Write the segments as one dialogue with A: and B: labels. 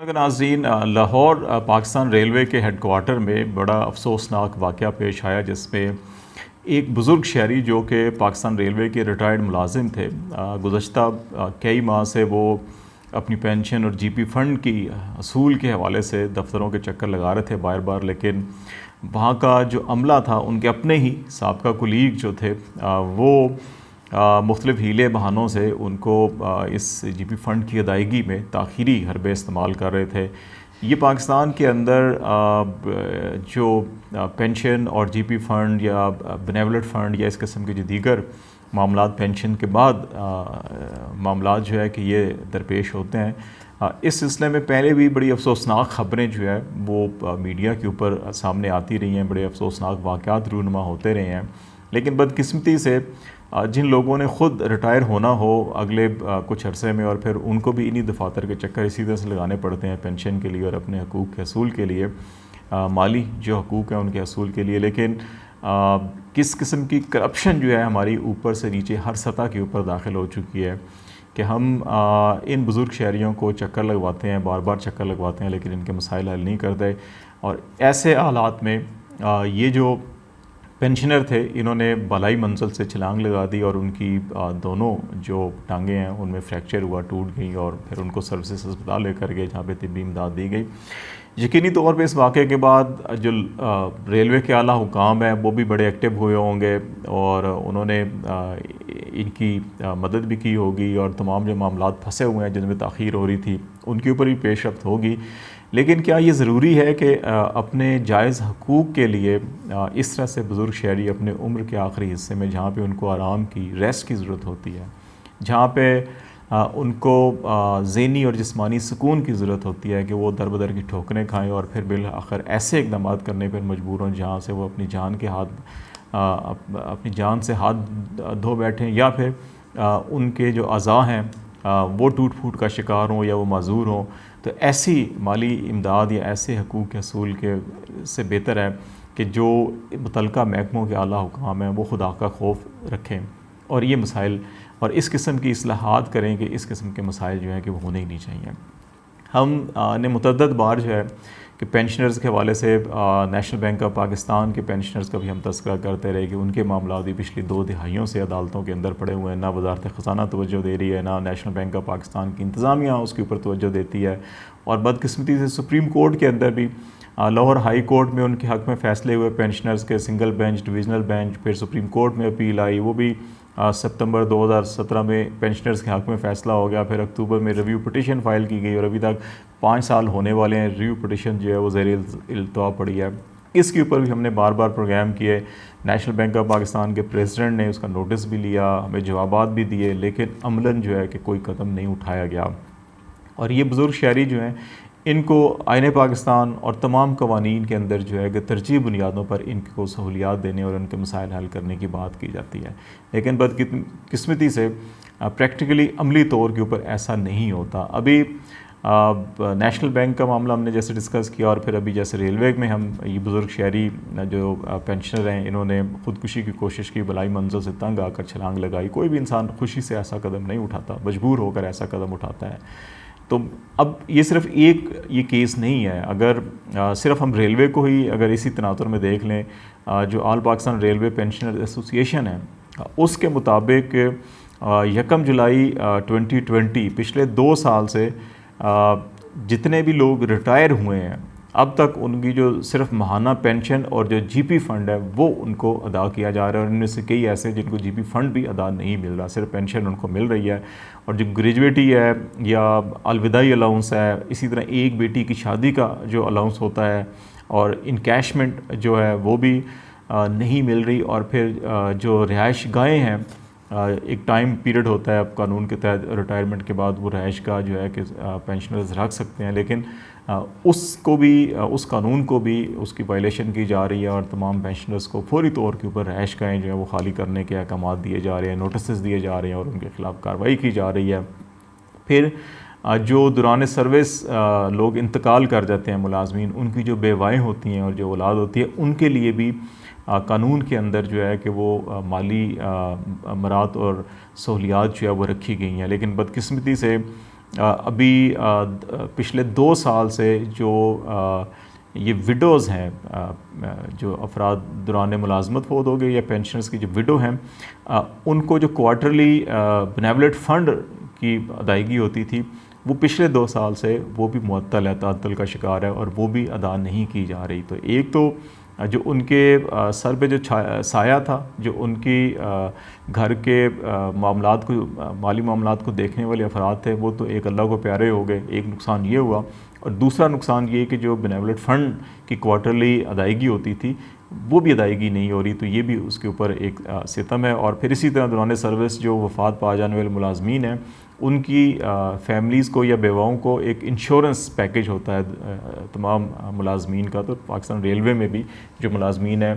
A: नाज़रीन, लाहौर पाकिस्तान रेलवे के हेडक्वार्टर में बड़ा अफसोसनाक वाक़या पेश आया जिसमें एक बुज़ुर्ग शहरी जो कि पाकिस्तान रेलवे के रिटायर्ड मुलाजिम थे, गुज़श्ता कई माह से वो अपनी पेंशन और जीपी फ़ंड की असूल के हवाले से दफ्तरों के चक्कर लगा रहे थे बार बार, लेकिन वहाँ का जो अमला था, उनके अपने ही साबका कुलीग जो थे, वो मुख्तलिफ़ हीले बहानों से उनको इस जीपी फ़ंड की अदायगी में ताख़ीरी हरबे इस्तेमाल कर रहे थे। ये पाकिस्तान के अंदर जो पेंशन और जीपी फ़ंड या बेनेवलेंट फ़ंड या इस किस्म के जो दीगर मामलात पेंशन के बाद मामलात जो है कि ये दरपेश होते हैं, इस सिलसिले में पहले भी बड़ी अफसोसनाक ख़बरें जो है वो मीडिया के ऊपर सामने आती रही हैं, बड़े अफसोसनाक वाक़यात रूनुमा होते रहे हैं। लेकिन बदकिस्मती से जिन लोगों ने ख़ुद रिटायर होना हो अगले कुछ अरसे में, और फिर उनको भी इन्हीं दफातर के चक्कर इसी तरह से लगाने पड़ते हैं पेंशन के लिए और अपने हकूक़ के असूल के लिए, माली जो हकूक़ हैं उनके असूल के लिए। लेकिन किस किस्म की करप्शन जो है हमारी ऊपर से नीचे हर सतह के ऊपर दाखिल हो चुकी है कि हम इन बुज़ुर्ग शहरियों को चक्कर लगवाते हैं, बार बार चक्कर लगवाते हैं, लेकिन इनके मसाइल हल नहीं करते। और ऐसे हालात में ये जो पेंशनर थे, इन्होंने बलाई मंजिल से छलांग लगा दी और उनकी दोनों जो टांगें हैं उनमें फ्रैक्चर हुआ, टूट गई, और फिर उनको सर्विसेज अस्पताल लेकर गए जहाँ पे तिब्बी इमदाद दी गई। यकीनी तौर पे इस वाक़े के बाद जो रेलवे के आला हुकाम हैं वो भी बड़े एक्टिव हुए होंगे और उन्होंने इनकी मदद भी की होगी, और तमाम जो मामलात फंसे हुए हैं जिनमें ताख़ीर हो रही थी उनके ऊपर भी पेशरफ्त होगी। लेकिन क्या ये ज़रूरी है कि अपने जायज़ हकूक़ के लिए इस तरह से बुज़ुर्ग शहरी अपने उम्र के आखिरी हिस्से में, जहाँ पे उनको आराम की, रेस्ट की ज़रूरत होती है, जहाँ पे उनको ज़हनी और जिस्मानी सुकून की ज़रूरत होती है कि वो दर बदर की ठोकरें खाएँ और फिर बिल आखिर ऐसे इक़दाम करने पर मजबूर हों जहाँ से वो अपनी जान से हाथ धो बैठें, या फिर उनके जो अज़ा हैं वो टूट फूट का शिकार हों या वो माज़ूर हों। तो ऐसी माली इमदाद या ऐसे हकूक़ के असूल के से बेहतर है कि जो मुतलका महकमों के आला हुकाम हैं वो खुदा का खौफ रखें और ये मसाइल और इस किस्म की इस्लाहात करें कि इस किस्म के मसाइल जो हैं कि वो होने ही नहीं चाहिए। हम ने मुतअद्दिद बार जो है कि पेंशनर्स के हवाले से नेशनल बैंक ऑफ पाकिस्तान के पेंशनर्स का भी हम तज़किरा करते रहे कि उनके मामला भी पिछली 2 दिहाइयों से अदालतों के अंदर पड़े हुए हैं। ना वज़ारत ख़ज़ाना तवज्जो दे रही है, ना नेशनल बैंक ऑफ पाकिस्तान की इंतज़ामिया उसके ऊपर तवज्जो देती है, और बदकिस्मती से सुप्रीम कोर्ट के अंदर भी लाहौर हाई कोर्ट में उनके हक़ में फ़ैसले हुए पेंशनर्स के, सिंगल बेंच, डिविजनल बेंच, फिर सुप्रीम कोर्ट में अपील आई, वो भी सितंबर 2017 में पेंशनर्स के हक़ में फ़ैसला हो गया। फिर अक्टूबर में रिव्यू पिटिशन फ़ाइल की गई और अभी तक 5 साल होने वाले हैं, रिव्यू पिटिशन जो है वो ज़ेर इल्तवा पड़ी है। इसके ऊपर भी हमने बार बार प्रोग्राम किए, नेशनल बैंक ऑफ पाकिस्तान के प्रेसिडेंट ने उसका नोटिस भी लिया, हमें जवाबात भी दिए, लेकिन अमलन जो है कि कोई कदम नहीं उठाया गया। और ये बुज़ुर्ग शहरी जो हैं इनको आईने पाकिस्तान और तमाम कवानीन के अंदर जो है कि तरजीह बुनियादों पर इनको सहूलियात देने और उनके मसाइल हल करने की बात की जाती है, लेकिन बदकिस्मती से प्रैक्टिकली अमली तौर के ऊपर ऐसा नहीं होता। अभी नेशनल बैंक का मामला हमने जैसे डिस्कस किया, और फिर अभी जैसे रेलवे में हम ये बुज़ुर्ग शहरी जो पेंशनर हैं इन्होंने ख़ुदकुशी की कोशिश की, बलाई मंजिल से तंग आकर छलांग लगाई। कोई भी इंसान खुशी से ऐसा कदम नहीं उठाता, मजबूर होकर ऐसा कदम उठाता है। तो अब ये सिर्फ़ एक ये केस नहीं है, अगर सिर्फ हम रेलवे को ही अगर इसी तनाजुर में देख लें, जो all Pakistan railway pensioner association है उसके मुताबिक 1 जुलाई 2020 पिछले 2 साल से जितने भी लोग रिटायर हुए हैं अब तक उनकी जो सिर्फ माहाना पेंशन और जो जीपी फ़ंड है वो उनको अदा किया जा रहा है, और उनमें से कई ऐसे जिनको जीपी फ़ंड भी अदा नहीं मिल रहा, सिर्फ पेंशन उनको मिल रही है। और जो ग्रेजुएटी है या अलविदाई अलाउंस है, इसी तरह एक बेटी की शादी का जो अलाउंस होता है और इनकैशमेंट जो है वो भी नहीं मिल रही। और फिर जो रिहाइश गाहें हैं, एक टाइम पीरियड होता है अब कानून के तहत रिटायरमेंट के बाद वो रहाइश का जो है कि पेंशनर्स रख सकते हैं, लेकिन उसको भी उस कानून को भी उसकी वायलेशन की जा रही है और तमाम पेंशनर्स को फौरी तौर के ऊपर रहाइश गाहें जो है वो खाली करने के अहकाम दिए जा रहे हैं, नोटिस दिए जा रहे हैं और उनके ख़िलाफ़ कार्रवाई की जा रही है। फिर जो दौरान सर्विस लोग इंतकाल कर जाते हैं मुलाजमीन, उनकी जो बेवाएँ होती हैं और जो औलाद होती है उनके लिए भी कानून के अंदर जो है कि वो माली अमरात और सहूलियात जो है वो रखी गई हैं। लेकिन बदकिस्मती से अभी पिछले 2 साल से जो ये विडोज़ हैं, जो अफराद दौरान मुलाजमत फ़ौत हो गए या पेंशनर्स की जो विडो हैं, उनको जो क्वार्टरली बेनेवलेट फ़ंड की अदायगी होती थी वो पिछले 2 साल से वो भी मुअत्तल है, ताअत्तुल का शिकार है और वो भी अदा नहीं की जा रही। तो एक तो जो उनके सर पे जो साया था, जो उनकी घर के मामलात को, माली मामलात को देखने वाले अफराद थे, वो तो एक अल्लाह को प्यारे हो गए, एक नुकसान ये हुआ। और दूसरा नुकसान ये कि जो बेनेवलेट फ़ंड की क्वार्टरली अदायगी होती थी वो भी अदायगी नहीं हो रही, तो ये भी उसके ऊपर एक सितम है। और फिर इसी तरह दौरान सर्विस जो वफ़ात पा जाने वाले मुलाजमीन हैं उनकी फैमिलीज़ को या बेवाओं को एक इंश्योरेंस पैकेज होता है तमाम मुलाजमीन का। तो पाकिस्तान रेलवे में भी जो मुलाजमीन हैं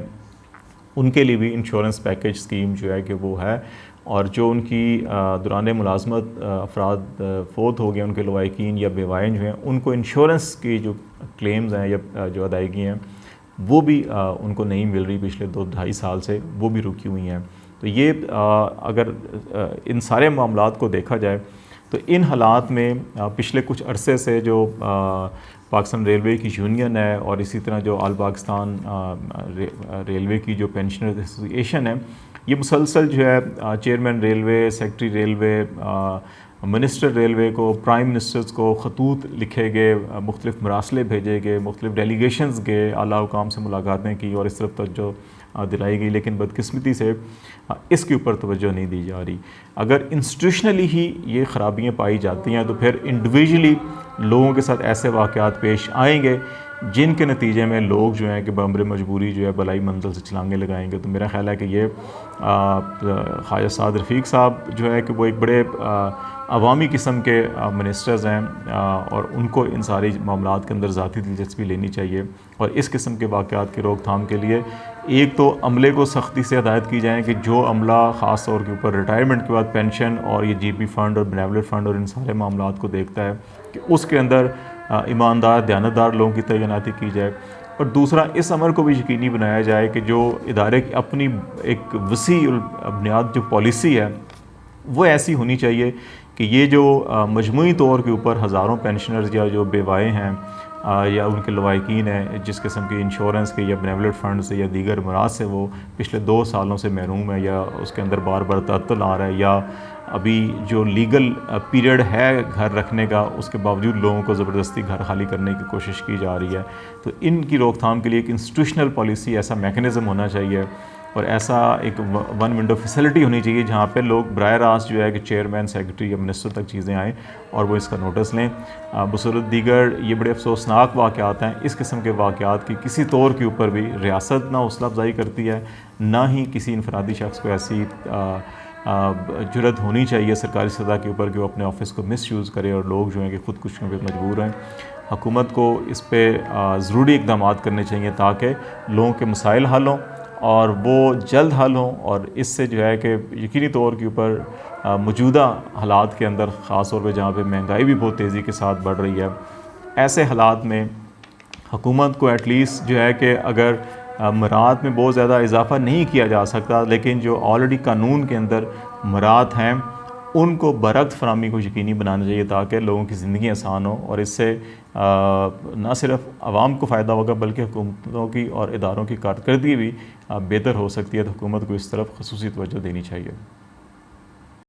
A: उनके लिए भी इंश्योरेंस पैकेज स्कीम जो है कि वो है। और जो उनकी दौरान मुलाजमत अफराद फ़ौत हो गए, उनके लवाकिन या बेवाएँ जो हैं, उनको इंश्योरेंस की जो क्लेम्स हैं या जो अदायगी हैं वो भी उनको नहीं मिल रही, पिछले 2-2.5 साल से वो भी रुकी हुई हैं। तो ये अगर इन सारे मामलात को देखा जाए तो इन हालात में पिछले कुछ अरसे से जो पाकिस्तान रेलवे की यूनियन है और इसी तरह जो आल पाकिस्तान रेलवे की जो पेंशनर्स एसोसिएशन है, ये मुसलसल जो है chairman railway, secretary railway, minister railway को, प्राइम मिनिस्टर्स को ख़तूत लिखे गए, मुख्तलिफ़ मरासले भेजे गए, मुख्तलिफ़ डेलीगेशंस गए, आला हुकाम से मुलाकातें की और इस तरफ तवज्जो दिलाई गई, लेकिन बदकिस्मती से इसके ऊपर तवज्जो नहीं दी जा रही। अगर इंस्टीट्यूशनली ही ये ख़राबियाँ पाई जाती हैं तो फिर इंडिविजुअली लोगों के साथ ऐसे वाक़यात पेश आएंगे जिनके नतीजे में लोग जो हैं कि बम्बर मजबूरी जो है बलाई मंजिल से छलांगे लगाएंगे। तो मेरा ख़्याल है कि ये ख्वाजा साद रफ़ीक साहब जो है कि वो एक बड़े अवामी किस्म के मिनिस्टर्स हैं और उनको इन सारी मामलात के अंदर ज़ाती दिलचस्पी लेनी चाहिए। और इस किस्म के वाक़यात की रोकथाम के लिए एक तो अमले को सख्ती से हिदायत की जाए कि जो अमला ख़ास तौर के ऊपर रिटायरमेंट के बाद पेंशन और ये जीपी फ़ंड और बेनेवलेट फ़ंड और इन सारे मामलात को देखता है कि उसके अंदर ईमानदार, दयानतदार लोगों की तैनाती की जाए। और दूसरा, इस अमर को भी यकीनी बनाया जाए कि जो इदारे की अपनी एक वसी बुनियाद जो पॉलिसी है वो ऐसी होनी चाहिए कि ये जो मजमूई तौर के ऊपर हज़ारों पेंशनर्स या जो बेवाएँ हैं या उनके लवाकिन हैं जिस किस्म के इंश्योरेंस के या बेनेवलेट फ़ंड से या दीगर मराज से वो पिछले 2 सालों से महरूम है या उसके अंदर बार बार तअत्तुल आ रहा है या अभी जो लीगल पीरियड है घर रखने का उसके बावजूद लोगों को ज़बरदस्ती घर खाली करने की कोशिश की जा रही है, तो इनकी रोकथाम के लिए एक इंस्टीट्यूशनल पॉलिसी, ऐसा मैकेनिज़्म होना चाहिए और ऐसा एक वन विंडो फैसिलिटी होनी चाहिए जहाँ पे लोग बराह रास्त जो है कि चेयरमैन, सेक्रेटरी या मिनिस्टर तक चीज़ें आएँ और वो इसका नोटिस लें। बसूरत दीगर ये बड़े अफसोसनाक वाक़यात हैं। इस किस्म के वाक़यात की किसी तौर के ऊपर भी रियासत ना हौसला अफजाई करती है, ना ही किसी इनफरादी शख्स को ऐसी जुर्रत होनी चाहिए सरकारी सतह के ऊपर कि वो अपने ऑफिस को मिसयूज़ करे और लोग जो हैं कि ख़ुदकुशियों पर मजबूर हैं। हुकूमत को इस पर ज़रूरी इक़दाम करने चाहिए ताकि लोगों के मसाइल हल हों और वो जल्द हल हों और इससे जो है कि यकीनी तौर के ऊपर मौजूदा हालात के अंदर ख़ास तौर पे जहाँ पे महंगाई भी बहुत तेज़ी के साथ बढ़ रही है, ऐसे हालात में हुकूमत को एटलीस्ट जो है कि अगर मराहत में बहुत ज़्यादा इजाफ़ा नहीं किया जा सकता, लेकिन जो ऑलरेडी कानून के अंदर मराहत हैं उनको बरक़्त फ़राहमी को यकीनी बनाना चाहिए ताकि लोगों की ज़िंदगी आसान हो और इससे न सिर्फ आवाम को फ़ायदा होगा बल्कि हुकूमतों की और इदारों की कारकर्दगी भी बेहतर हो सकती है। तो हुकूमत को इस तरफ ख़ुसूसी तवज्जो देनी चाहिए।